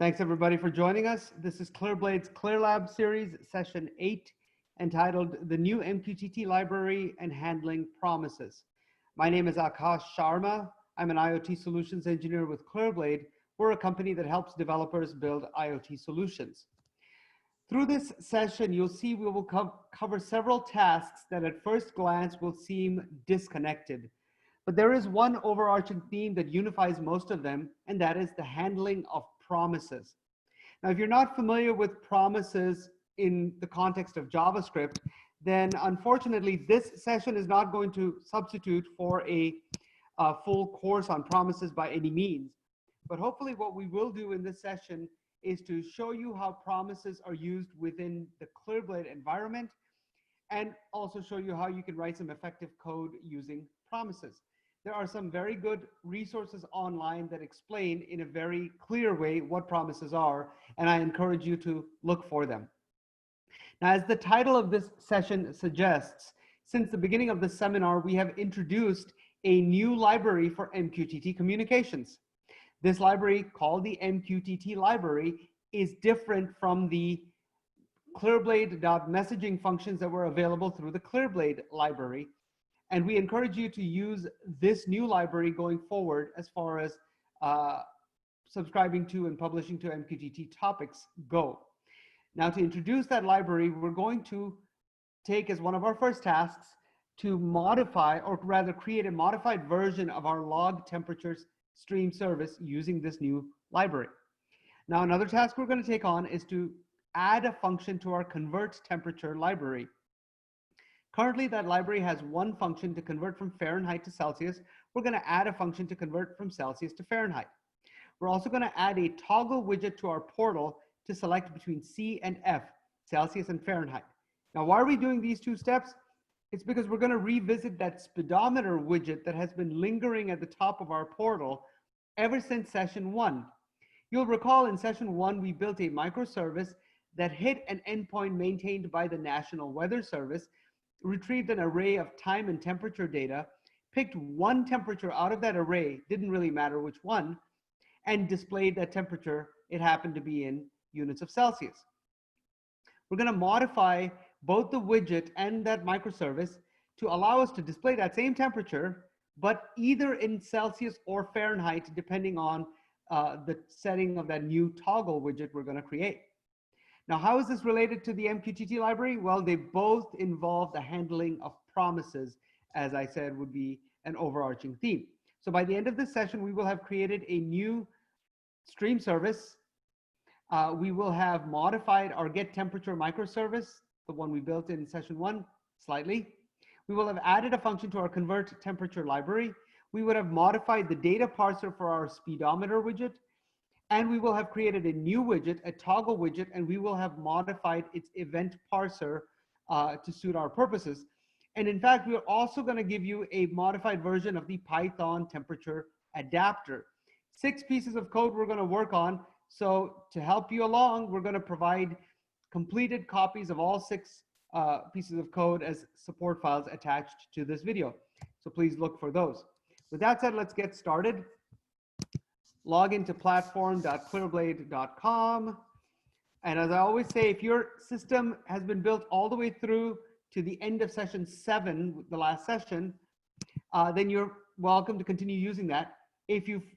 Thanks everybody for joining us. This is ClearBlade's ClearLab series, session 8, entitled The New Mqtt Library and Handling Promises. My name is Akash Sharma. I'm an IoT solutions engineer with ClearBlade. We're a company that helps developers build IoT solutions. Through this session, you'll see we will cover several tasks that at first glance will seem disconnected. But there is one overarching theme that unifies most of them, and that is the handling of promises. Now, if you're not familiar with promises in the context of JavaScript, then unfortunately, this session is not going to substitute for a full course on promises by any means. But hopefully what we will do in this session is to show you how promises are used within the ClearBlade environment, and also show you how you can write some effective code using promises. There are some very good resources online that explain in a very clear way what promises are, and I encourage you to look for them. Now, as the title of this session suggests, since the beginning of the seminar, we have introduced a new library for MQTT communications. This library, called the Mqtt Library, is different from the ClearBlade.messaging functions that were available through the ClearBlade library. And we encourage you to use this new library going forward as far as subscribing to and publishing to MQTT topics go. Now, to introduce that library, we're going to take as one of our first tasks to modify, or rather create a modified version of our logTemperatures stream service using this new library. Now, another task we're going to take on is to add a function to our convertTemperature library. Currently, that library has one function to convert from Fahrenheit to Celsius. We're going to add a function to convert from Celsius to Fahrenheit. We're also going to add a toggle widget to our portal to select between C and F, Celsius and Fahrenheit. Now, why are we doing these two steps? It's because we're going to revisit that speedometer widget that has been lingering at the top of our portal ever since session 1. You'll recall in session 1, we built a microservice that hit an endpoint maintained by the National Weather Service, retrieved an array of time and temperature data, picked one temperature out of that array, didn't really matter which one, and displayed that temperature. It happened to be in units of Celsius. We're going to modify both the widget and that microservice to allow us to display that same temperature, but either in Celsius or Fahrenheit, depending on the setting of that new toggle widget we're going to create. Now, how is this related to the Mqtt library? Well, they both involve the handling of promises, as I said, would be an overarching theme. So by the end of this session, we will have created a new stream service. We will have modified our getTemperature microservice, the one we built in session 1, slightly. We will have added a function to our convertTemperature library. We would have modified the data parser for our speedometer widget. And we will have created a new widget, a toggle widget, and we will have modified its event parser to suit our purposes. And in fact, we're also going to give you a modified version of the Python temperature adapter. 6 pieces of code we're going to work on. So to help you along, we're going to provide completed copies of all 6 pieces of code as support files attached to this video. So please look for those. With that said, let's get started. Log into platform.clearblade.com. And as I always say, if your system has been built all the way through to the end of session 7, the last session, then you're welcome to continue using that. If you've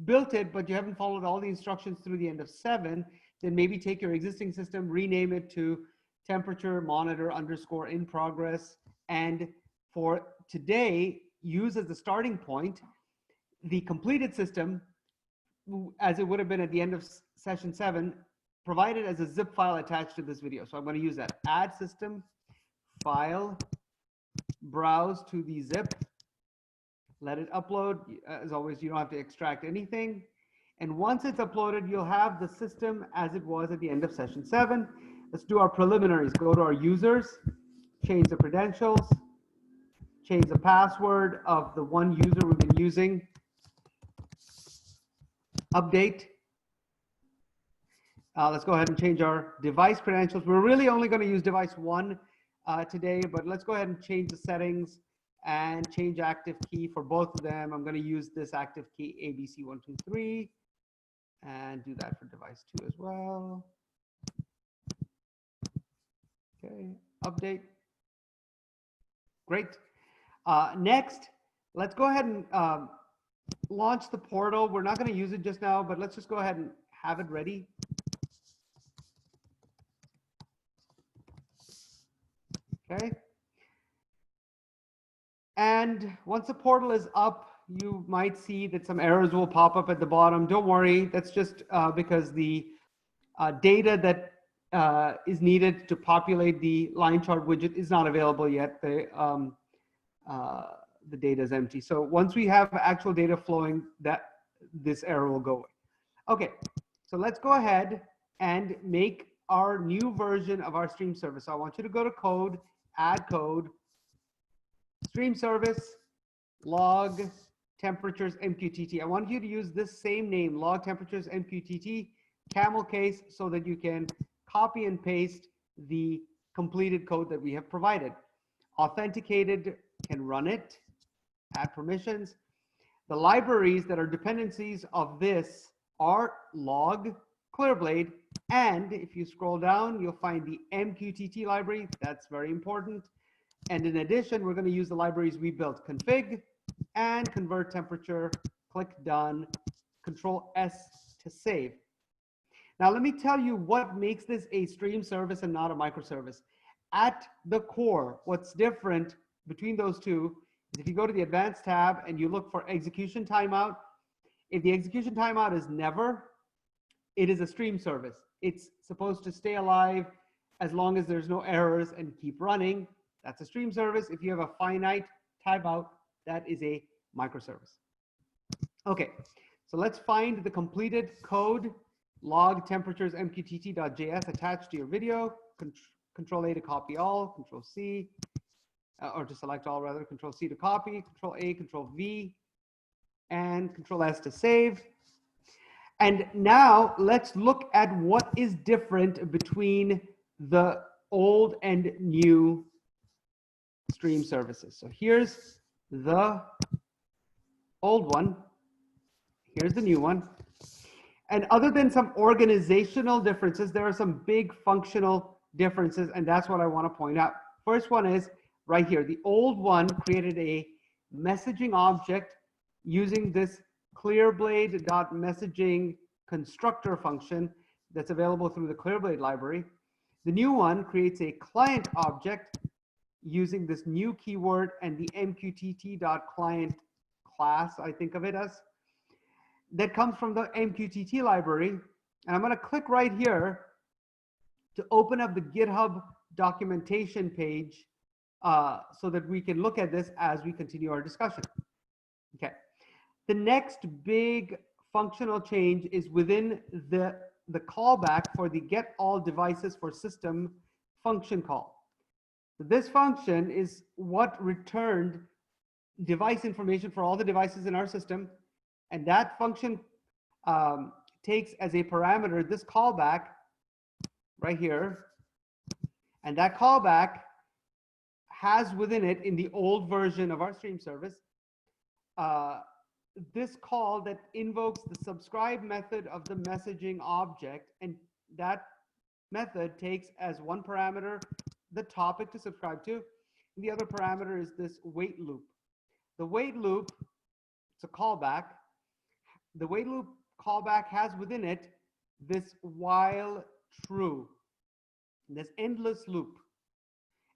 built it, but you haven't followed all the instructions through the end of 7, then maybe take your existing system, rename it to temperature monitor _ in progress. And for today, use as the starting point the completed system, as it would have been at the end of session 7, provided as a zip file attached to this video. So I'm going to use that. Add system, file, browse to the zip, let it upload. As always, you don't have to extract anything. And once it's uploaded, you'll have the system as it was at the end of session 7. Let's do our preliminaries. Go to our users, change the credentials, change the password of the one user we've been using. Update. Let's go ahead and change our device credentials. We're really only going to use device 1 today, but let's go ahead and change the settings and change active key for both of them. I'm going to use this active key ABC123. and do that for device 2 as well. Okay, update. Great. Next, let's go ahead and launch the portal. We're not going to use it just now, but let's just go ahead and have it ready. Okay. And once the portal is up, you might see that some errors will pop up at the bottom. Don't worry, that's just because the data that is needed to populate the line chart widget is not available yet. The data is empty. So once we have actual data flowing, this error will go away. Okay, so let's go ahead and make our new version of our stream service. So I want you to go to code, add code, stream service, log temperatures MQTT. I want you to use this same name, log temperatures MQTT, camel case, so that you can copy and paste the completed code that we have provided. Authenticated can run it, add permissions. The libraries that are dependencies of this are log, ClearBlade, and if you scroll down, you'll find the MQTT library. That's very important. And in addition, we're going to use the libraries we built, config and convert temperature. Click done, Control S to save. Now, let me tell you what makes this a stream service and not a microservice. At the core, what's different between those two is if you go to the advanced tab and you look for execution timeout, if the execution timeout is never, it is a stream service. It's supposed to stay alive as long as there's no errors and keep running. That's a stream service. If you have a finite timeout, that is a microservice. Okay, so let's find the completed code, log temperatures mqtt.js attached to your video. Control A to copy all, Control C, or to select all rather, Control C to copy, Control A, Control V, and Control S to save. And now let's look at what is different between the old and new stream services. So here's the old one. Here's the new one. And other than some organizational differences, there are some big functional differences, and that's what I want to point out. First one is right here. The old one created a messaging object using this ClearBlade.messaging constructor function that's available through the ClearBlade library. The new one creates a client object using this new keyword and the mqtt.client class, I think of it as, that comes from the MQTT library. And I'm going to click right here to open up the GitHub documentation page so that we can look at this as we continue our discussion. Okay. The next big functional change is within the callback for the get all devices for system function call. This function is what returned device information for all the devices in our system. And that function takes as a parameter this callback right here. And that callback has within it, in the old version of our stream service, this call that invokes the subscribe method of the messaging object. And that method takes as one parameter the topic to subscribe to. And the other parameter is this wait loop. The wait loop, it's a callback. The wait loop callback has within it this while true, this endless loop.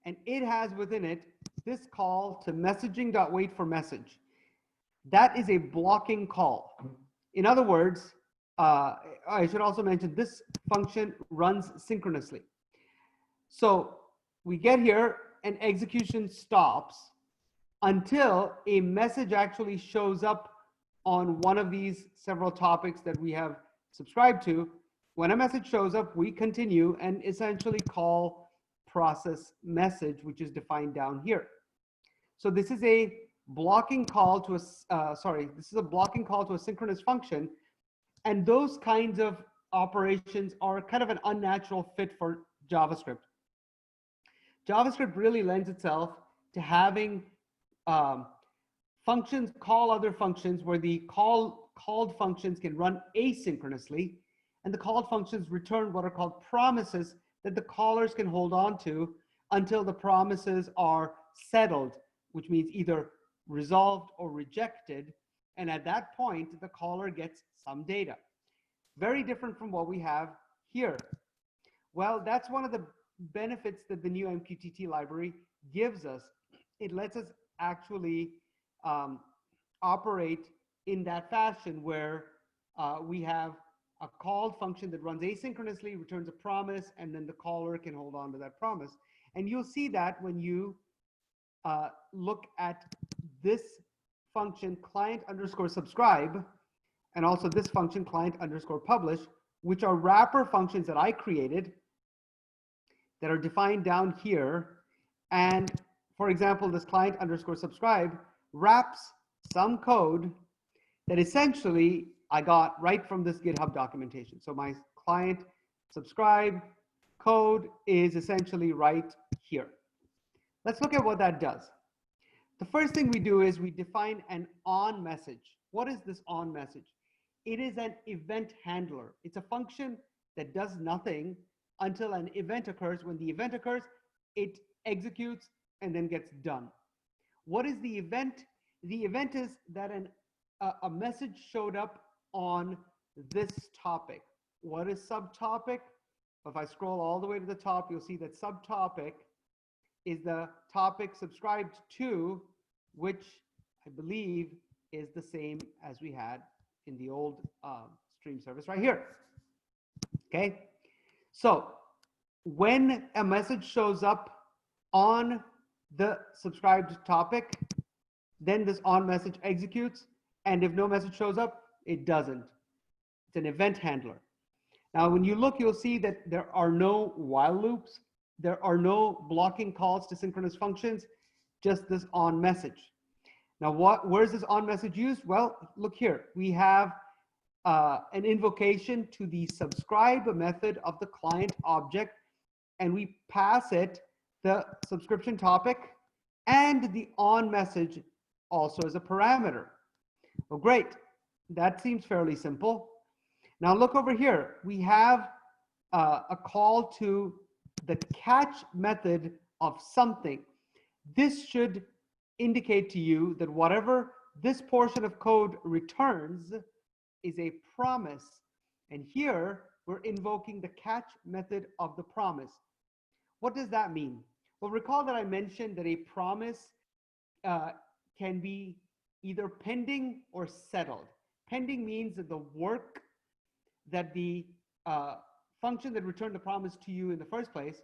And it has within it this call to messaging.waitForMessage. That is a blocking call. In other words, I should also mention this function runs synchronously. So we get here and execution stops until a message actually shows up on one of these several topics that we have subscribed to. When a message shows up, we continue and essentially call process message, which is defined down here. So this is a blocking call to a blocking call to a synchronous function, and those kinds of operations are kind of an unnatural fit for JavaScript. JavaScript really lends itself to having functions call other functions where the call called functions can run asynchronously, and the called functions return what are called promises that the callers can hold on to until the promises are settled, which means either resolved or rejected. And at that point, the caller gets some data. Very different from what we have here. Well, that's one of the benefits that the new Mqtt library gives us. It lets us actually operate in that fashion where we have a called function that runs asynchronously, returns a promise, and then the caller can hold on to that promise. And you'll see that when you look at this function client_subscribe, and also this function client_publish, which are wrapper functions that I created that are defined down here. And for example, this client_subscribe wraps some code that essentially I got right from this GitHub documentation. So my client subscribe code is essentially right here. Let's look at what that does. The first thing we do is we define an on message. What is this on message? It is an event handler. It's a function that does nothing until an event occurs. When the event occurs, it executes and then gets done. What is the event? The event is that a message showed up on this topic. What is subtopic? If I scroll all the way to the top, you'll see that subtopic is the topic subscribed to, which I believe is the same as we had in the old stream service right here. Okay, so when a message shows up on the subscribed topic, then this on message executes, and if no message shows up, it doesn't. It's an event handler. Now, when you look, you'll see that there are no while loops. There are no blocking calls to synchronous functions, just this on message. Now, where's this on message used? Well, look here. We have an invocation to the subscribe method of the client object, and we pass it the subscription topic and the on message also as a parameter. Well, great. That seems fairly simple. Now look over here. We have a call to the catch method of something. This should indicate to you that whatever this portion of code returns is a promise. And here we're invoking the catch method of the promise. What does that mean? Well, recall that I mentioned that a promise can be either pending or settled. Pending means that the work that the function that returned the promise to you in the first place,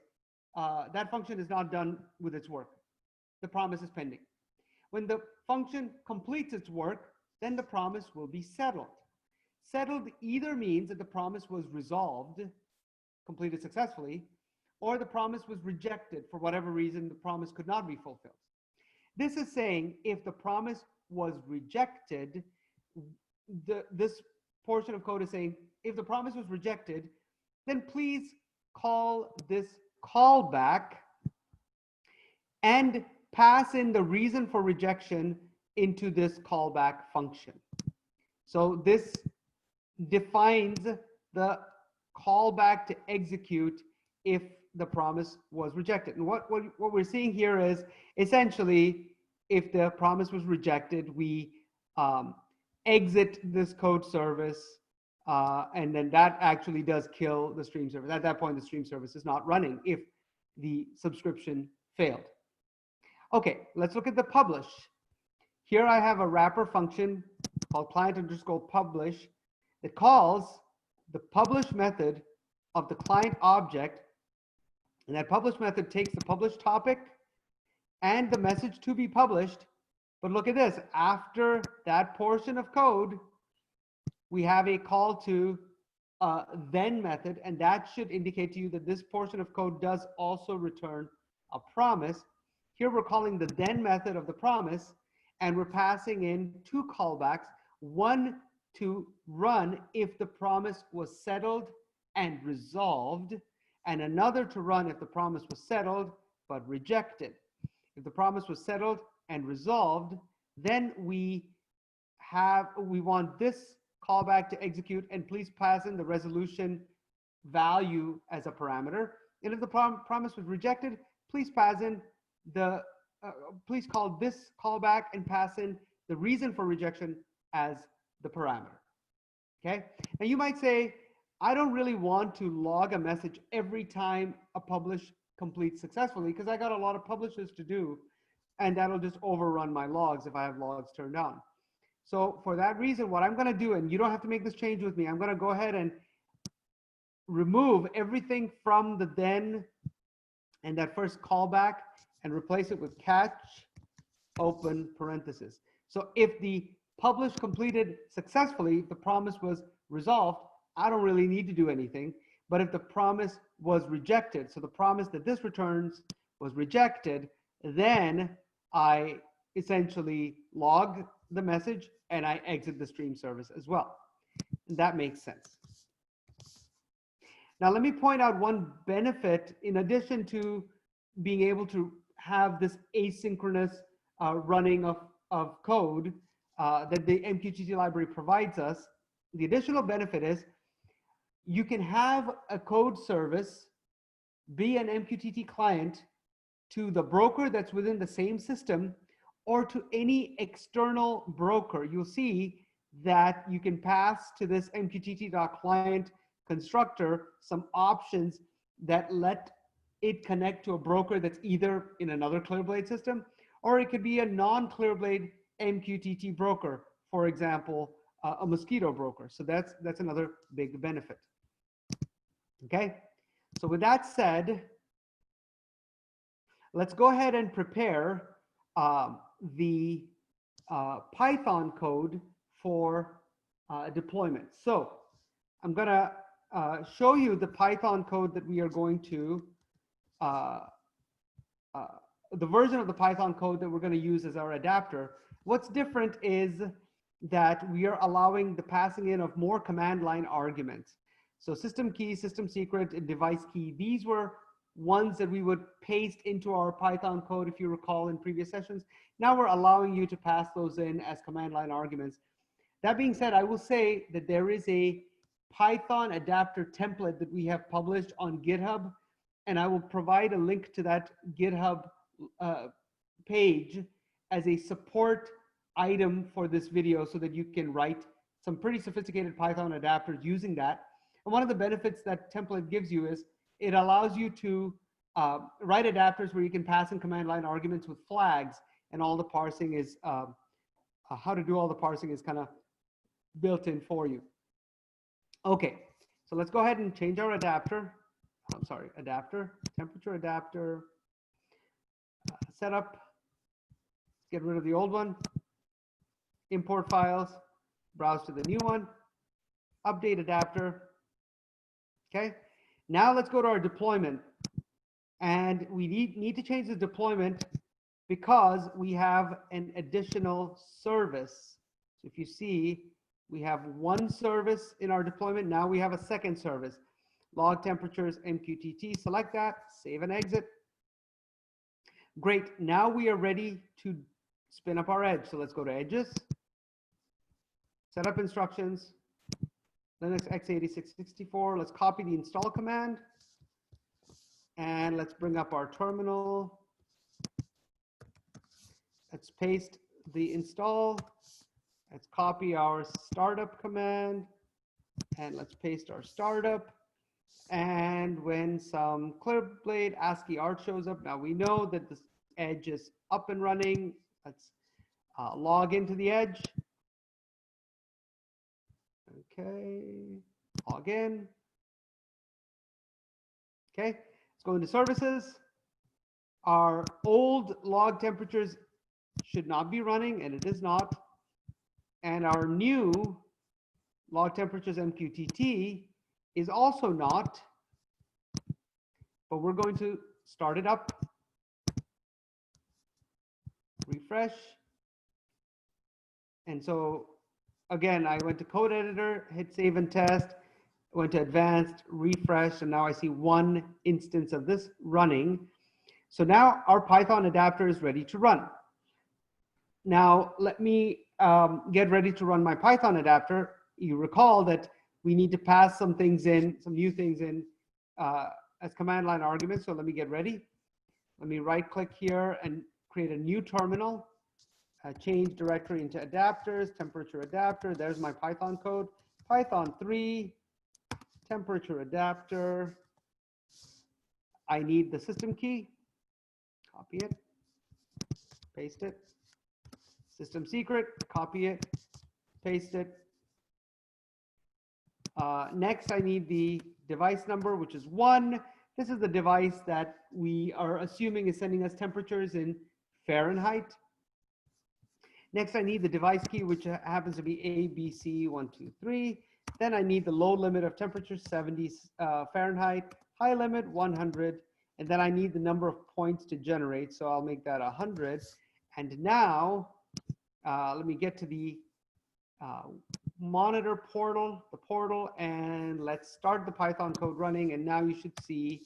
that function is not done with its work. The promise is pending. When the function completes its work, then the promise will be settled. Settled either means that the promise was resolved, completed successfully, or the promise was rejected for whatever reason the promise could not be fulfilled. This is saying if the promise was rejected, this portion of code is saying if the promise was rejected, then please call this callback and pass in the reason for rejection into this callback function. So this defines the callback to execute if the promise was rejected. And what we're seeing here is essentially if the promise was rejected, we exit this code service, and then that actually does kill the stream service. At that point, the stream service is not running if the subscription failed. Okay, let's look at the publish. Here I have a wrapper function called client_publish that calls the publish method of the client object, and that publish method takes the publish topic and the message to be published. But look at this, after that portion of code, we have a call to then method, and that should indicate to you that this portion of code does also return a promise. Here we're calling the then method of the promise, and we're passing in two callbacks, one to run if the promise was settled and resolved, and another to run if the promise was settled but rejected. If the promise was settled and resolved, then we want this callback to execute, and please pass in the resolution value as a parameter. And if the promise was rejected, please pass in the, please call this callback and pass in the reason for rejection as the parameter. Okay. Now you might say, I don't really want to log a message every time a publish completes successfully because I got a lot of publishes to do, and that'll just overrun my logs if I have logs turned on. So for that reason, what I'm going to do, and you don't have to make this change with me, I'm going to go ahead and remove everything from the then and that first callback and replace it with catch open parenthesis. So if the publish completed successfully, the promise was resolved, I don't really need to do anything. But if the promise was rejected, so the promise that this returns was rejected, then I essentially log the message and I exit the stream service as well. And that makes sense. Now, let me point out one benefit in addition to being able to have this asynchronous running of code that the Mqtt library provides us. The additional benefit is you can have a code service be an MQTT client to the broker that's within the same system or to any external broker. You'll see that you can pass to this mqtt.client constructor some options that let it connect to a broker that's either in another ClearBlade system, or it could be a non-ClearBlade MQTT broker, for example, a Mosquito broker. So that's another big benefit. Okay, so with that said, let's go ahead and prepare the Python code for deployment. So I'm going to show you the Python code that we are going to, the version of the Python code that we're going to use as our adapter. What's different is that we are allowing the passing in of more command line arguments. So system key, system secret, and device key, these were ones that we would paste into our Python code, if you recall, in previous sessions. Now we're allowing you to pass those in as command line arguments. That being said, I will say that there is a Python adapter template that we have published on GitHub, and I will provide a link to that GitHub page as a support item for this video so that you can write some pretty sophisticated Python adapters using that. And one of the benefits that template gives you is it allows you to write adapters where you can pass in command line arguments with flags, and all the parsing is, how to do all the parsing is kind of built in for you. Okay, so let's go ahead and change our adapter. I'm sorry, adapter, temperature adapter, setup, get rid of the old one, import files, browse to the new one, update adapter. Okay, now let's go to our deployment. And we need to change the deployment because we have an additional service. So if you see, we have one service in our deployment. Now we have a second service, logTemperatures MQTT. Select that, save and exit. Great, now we are ready to spin up our edge. So let's go to edges, setup instructions, Linux x86-64. Let's copy the install command. And let's bring up our terminal. Let's paste the install. Let's copy our startup command. And let's paste our startup. And when some ClearBlade ASCII art shows up, now we know that this edge is up and running. Let's log into the edge. Okay, log in. Okay, let's go into services. Our old log temperatures should not be running, and it is not. And our new log temperatures MQTT is also not, but we're going to start it up, refresh. And so again, I went to code editor, hit save and test, went to advanced, refresh, and now I see one instance of this running. So now our Python adapter is ready to run. Now let me get ready to run my Python adapter. you recall that we need to pass some things in, some new things in as command line arguments. So let me get ready. Let me right click here and create a new terminal, change directory into adapters, temperature adapter. There's my Python code, Python 3, temperature adapter. I need the system key, copy it, paste it. System secret, copy it, paste it. Next, I need the device number, which is 1. This is the device that we are assuming is sending us temperatures in Fahrenheit. Next, I need the device key, which happens to be ABC123. Then I need the low limit of temperature, 70 Fahrenheit, high limit, 100. And then I need the number of points to generate. So I'll make that 100. And now, let me get to the monitor portal, and let's start the Python code running. And now you should see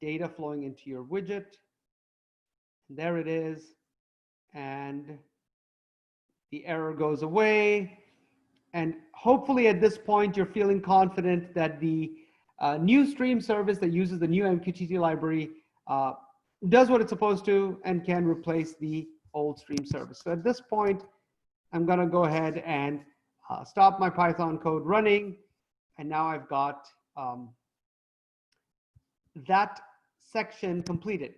data flowing into your widget. There it is. And the error goes away. And hopefully at this point, you're feeling confident that the new stream service that uses the new Mqtt library does what it's supposed to and can replace the old stream service. So at this point, I'm going to go ahead and stop my Python code running. And now I've got that section completed.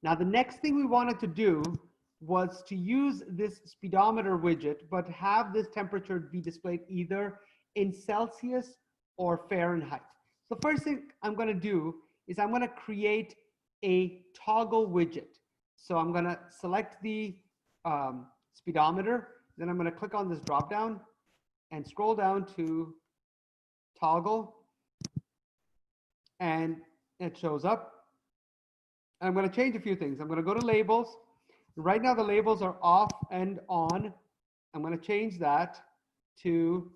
Now, the next thing we wanted to do was to use this speedometer widget, but have this temperature be displayed either in Celsius or Fahrenheit. So first thing I'm going to do is I'm going to create a toggle widget. So I'm going to select the speedometer. Then I'm going to click on this drop down and scroll down to toggle. And it shows up. I'm going to change a few things. I'm going to go to labels. Right now, the labels are off and on. I'm going to change that to,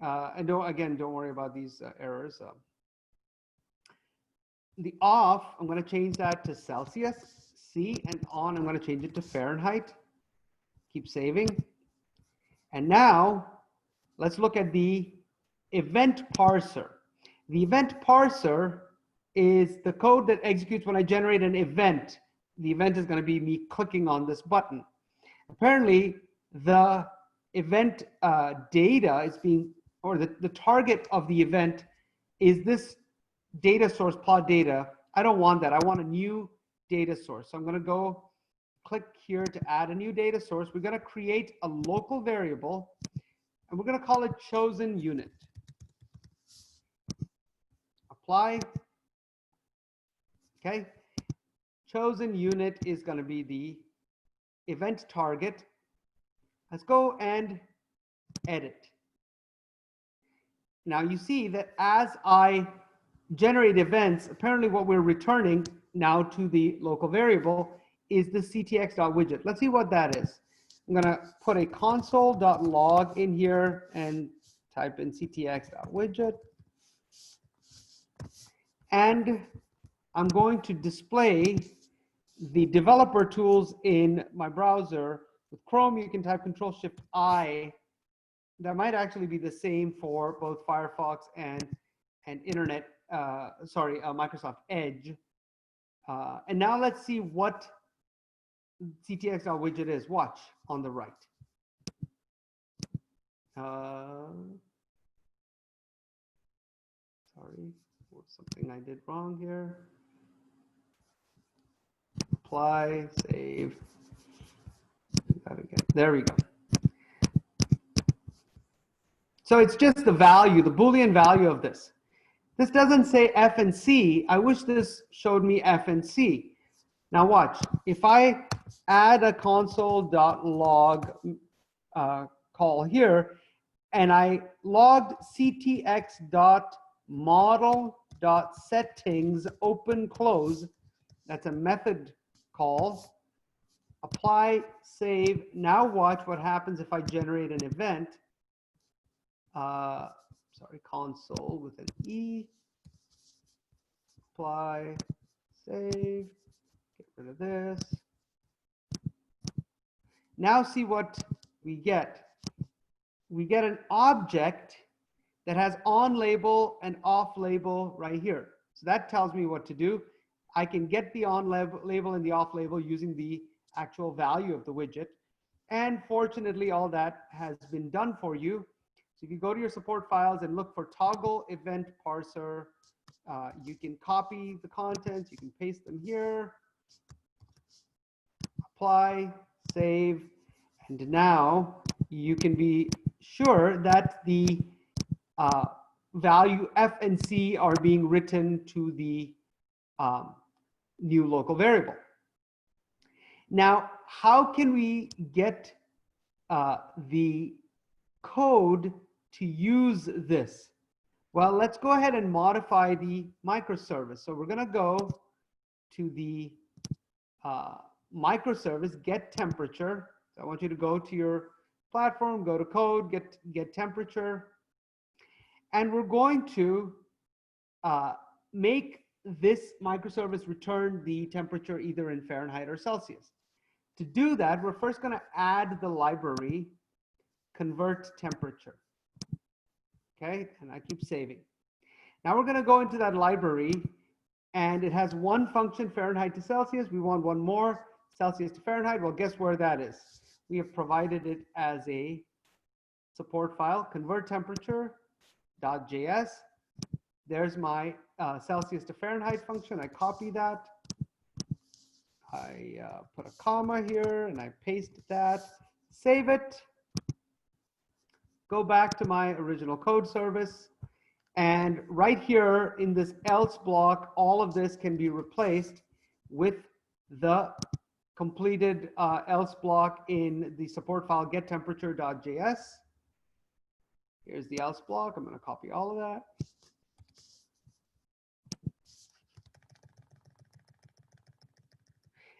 and don't worry about these errors. The off, I'm going to change that to Celsius, C, and on, I'm going to change it to Fahrenheit. Keep saving. And now, let's look at the event parser. The event parser is the code that executes when I generate an event. The event is going to be me clicking on this button. Apparently, the event data is being, or the target of the event is this data source, plot data. I don't want that. I want a new data source. So I'm going to go click here to add a new data source. We're going to create a local variable, and we're going to call it chosen unit. Apply. Okay. Chosen unit is going to be the event target. Let's go and edit. Now you see that as I generate events, apparently what we're returning now to the local variable is the ctx.widget. Let's see what that is. I'm going to put a console.log in here and type in ctx.widget. And I'm going to display the developer tools in my browser. With Chrome, you can type Control-Shift-I. That might actually be the same for both Firefox and Microsoft Edge. And now let's see what ctx.widget is. Watch on the right. Sorry, something I did wrong here. Apply, save. There we go. So it's just the value, the Boolean value of this. This doesn't say F and C. I wish this showed me F and C. Now watch. If I add a console.log call here, and I logged ctx.model.settings open close, that's a method call. Apply, save. Now watch what happens if I generate an event. Console with an E. Apply, save. Get rid of this. Now see what we get. we get an object that has on label and off label right here. So that tells me what to do. I can get the on label and the off label using the actual value of the widget. And fortunately, all that has been done for you. So you can go to your support files and look for toggle event parser. You can copy the contents, you can paste them here, apply, save, and now you can be sure that the value f and c are being written to the new local variable. Now, how can we get the code to use this? Well, let's go ahead and modify the microservice. So we're going to go to the microservice get temperature. So I want you to go to your platform, go to code, get temperature, and we're going to make this microservice return the temperature either in Fahrenheit or Celsius. To do that, we're first going to add the library convert temperature. Okay, and I keep saving. Now we're going to go into that library, and it has one function, Fahrenheit to Celsius. We want one more, Celsius to Fahrenheit. Well, guess where that is? We have provided it as a support file, convert temperature.js. There's my Celsius to Fahrenheit function. I copy that. I put a comma here, and I paste that. Save it. Go back to my original code service. And right here in this else block, all of this can be replaced with the completed else block in the support file getTemperature.js. Here's the else block. I'm going to copy all of that.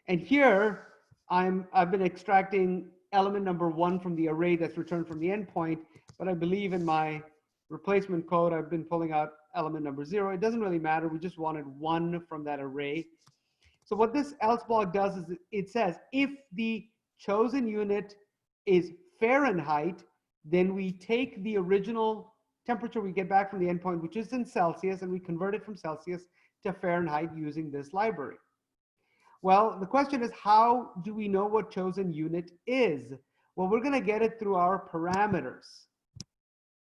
And here I've been extracting element number 1 from the array that's returned from the endpoint, but I believe in my replacement code I've been pulling out element number 0. It doesn't really matter. We just wanted 1 from that array. So what this else block does is it says if the chosen unit is Fahrenheit, then we take the original temperature we get back from the endpoint, which is in Celsius, and we convert it from Celsius to Fahrenheit using this library. Well, the question is, how do we know what chosen unit is? Well, we're going to get it through our parameters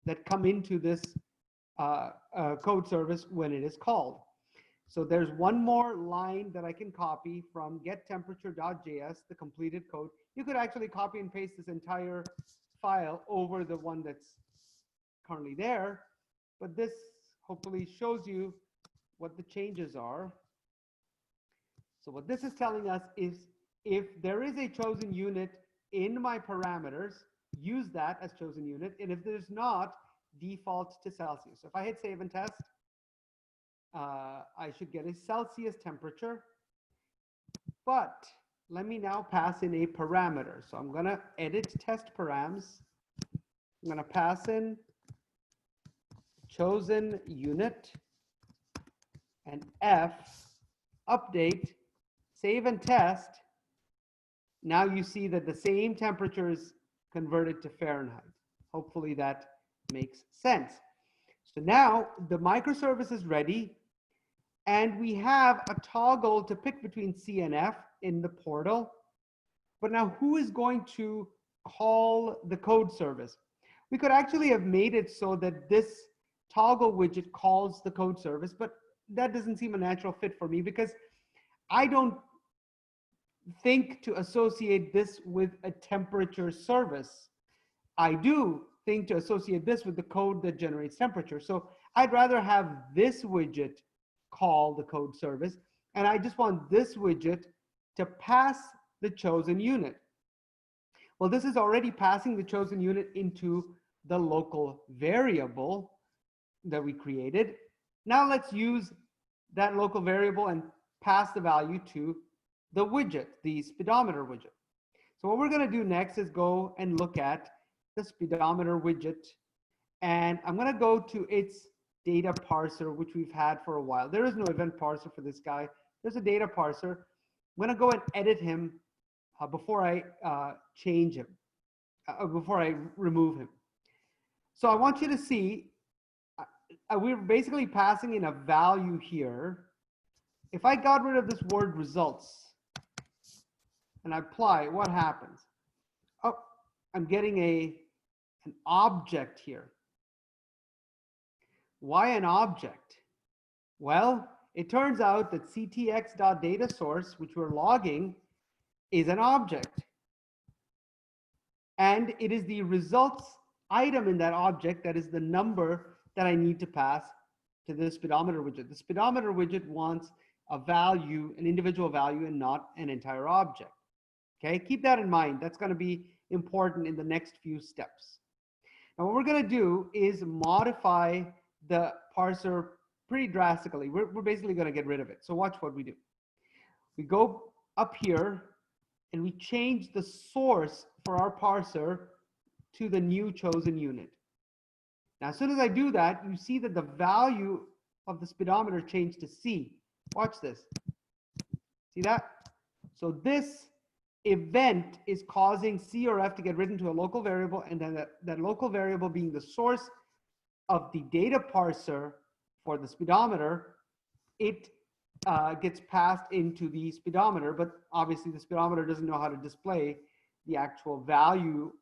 that come into this code service when it is called. So there's one more line that I can copy from getTemperature.js, the completed code. You could actually copy and paste this entire file over the one that's currently there, but this hopefully shows you what the changes are. So what this is telling us is if there is a chosen unit in my parameters, use that as chosen unit, and if there's not, default to Celsius. So if I hit save and test, I should get a Celsius temperature, but let me now pass in a parameter. So I'm going to edit test params. I'm going to pass in chosen unit and F, update, save and test. Now you see that the same temperature is converted to Fahrenheit. Hopefully that makes sense. So now the microservice is ready, and we have a toggle to pick between C and F in the portal. But now who is going to call the code service? We could actually have made it so that this toggle widget calls the code service, but that doesn't seem a natural fit for me because I don't think to associate this with a temperature service. I do think to associate this with the code that generates temperature. So I'd rather have this widget call the code service, and I just want this widget to pass the chosen unit. Well, this is already passing the chosen unit into the local variable that we created. Now let's use that local variable and pass the value to the widget, the speedometer widget. So what we're going to do next is go and look at the speedometer widget, and I'm going to go to its data parser, which we've had for a while. There is no event parser for this guy. There's a data parser. I'm going to go and edit him before I change him, before I remove him. So I want you to see, we're basically passing in a value here. If I got rid of this word results and I apply, what happens? Oh, I'm getting an object here. Why an object? Well, it turns out that ctx.dataSource, which we're logging, is an object. And it is the results item in that object that is the number that I need to pass to the speedometer widget. The speedometer widget wants a value, an individual value, and not an entire object. Okay, keep that in mind. That's going to be important in the next few steps. Now, what we're going to do is modify the parser pretty drastically. We're basically going to get rid of it. So watch what we do. We go up here and we change the source for our parser to the new chosen unit. Now, as soon as I do that, you see that the value of the speedometer changed to C. Watch this. See that? So this event is causing C or F to get written to a local variable, and then that local variable being the source of the data parser for the speedometer, it gets passed into the speedometer, but obviously the speedometer doesn't know how to display the actual value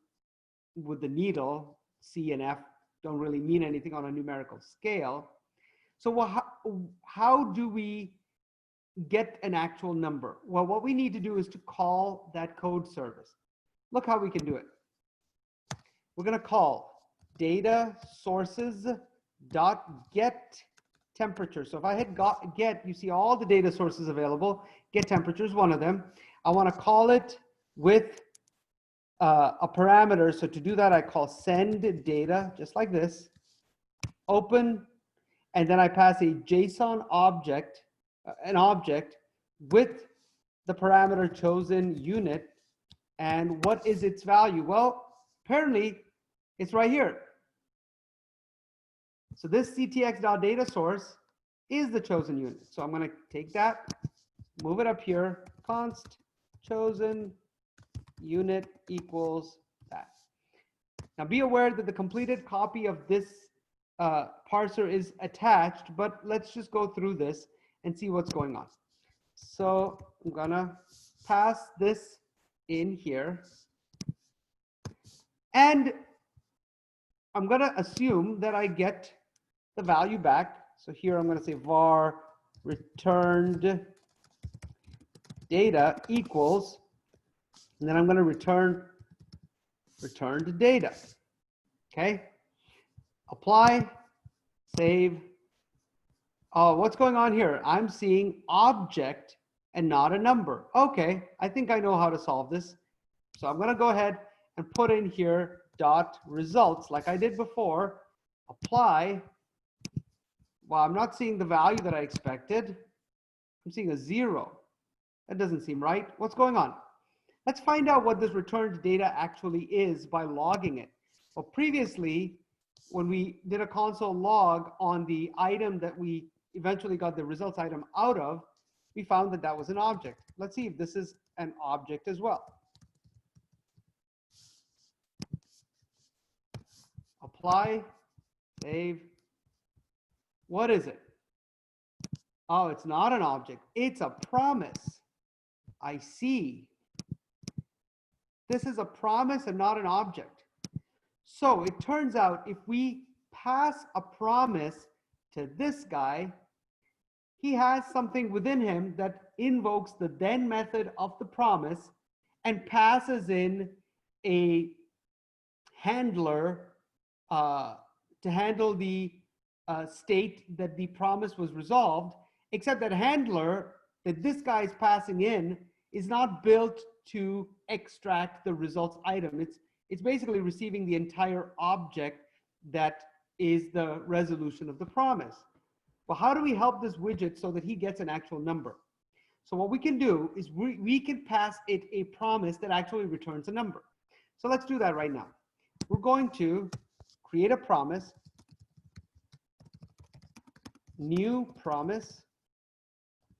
with the needle. C and F don't really mean anything on a numerical scale. So how do we get an actual number? Well, what we need to do is to call that code service. Look how we can do it. We're going to call data sources dot get temperature. So if I hit get, you see all the data sources available. Get temperature is one of them. I want to call it with a parameter. So to do that, I call send data, just like this. Open, and then I pass a JSON object, an object with the parameter chosen unit. And what is its value? Well, apparently it's right here. So this ctx.dataSource is the chosen unit. So I'm going to take that, move it up here, const chosen unit equals that. Now be aware that the completed copy of this parser is attached, but let's just go through this and see what's going on. So I'm going to pass this in here. And I'm going to assume that I get the value back. So here I'm going to say var returned data equals, and then I'm going to return returned data. Okay. Apply, save. Oh, what's going on here? I'm seeing object and not a number. Okay, I think I know how to solve this. So I'm going to go ahead and put in here dot results like I did before. Apply. Well, I'm not seeing the value that I expected. I'm seeing a 0. That doesn't seem right. What's going on? Let's find out what this returned data actually is by logging it. Well, previously, when we did a console log on the item that we eventually got the results item out of, we found that that was an object. Let's see if this is an object as well. Apply, save. What is it? Oh, it's not an object. It's a promise. I see. This is a promise and not an object. So it turns out if we pass a promise to this guy, he has something within him that invokes the then method of the promise and passes in a handler to handle the state that the promise was resolved, except that handler that this guy is passing in is not built to extract the results item. It's basically receiving the entire object that is the resolution of the promise. Well, how do we help this widget so that he gets an actual number? So what we can do is we can pass it a promise that actually returns a number. So let's do that right now. We're going to create a promise, new promise,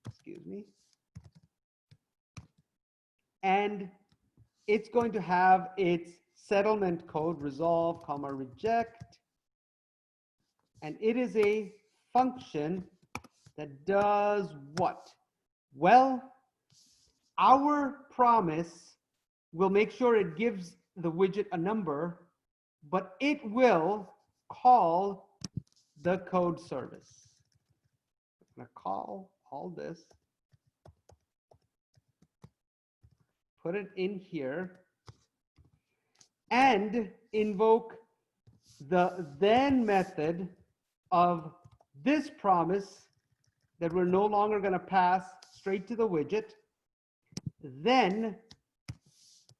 excuse me, and it's going to have its settlement code resolve, comma, reject. And it is a function that does what? Well, our promise will make sure it gives the widget a number, but it will call the code service. I'm going to call all this, put it in here, and invoke the then method of this promise that we're no longer going to pass straight to the widget. Then,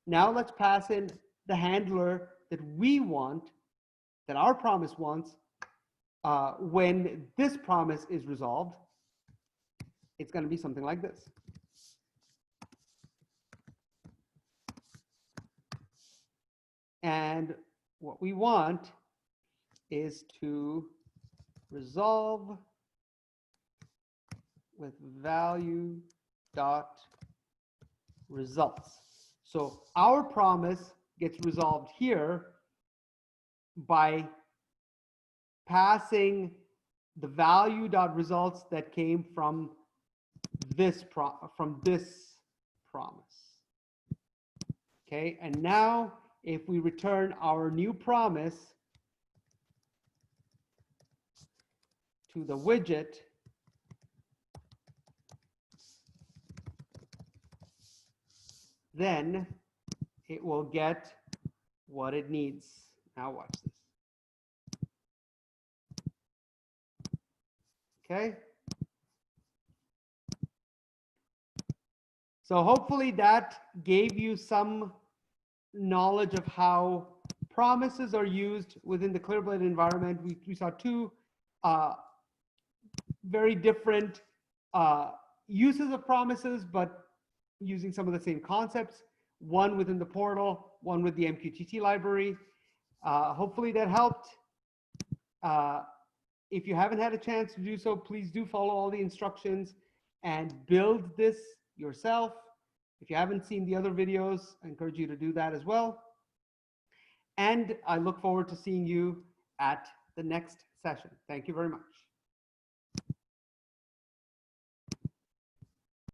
now let's pass in the handler that we want, that our promise wants, when this promise is resolved. It's going to be something like this. And what we want is to resolve with value dot results. So our promise gets resolved here by passing the value dot results that came from this promise. Okay, and now if we return our new promise to the widget, then it will get what it needs. Now watch this. Okay. So hopefully that gave you some knowledge of how promises are used within the ClearLab environment. We saw two very different uses of promises, but using some of the same concepts, one within the portal, one with the Mqtt library. Hopefully that helped. If you haven't had a chance to do so, please do follow all the instructions and build this yourself. If you haven't seen the other videos, I encourage you to do that as well. And I look forward to seeing you at the next session. Thank you very much.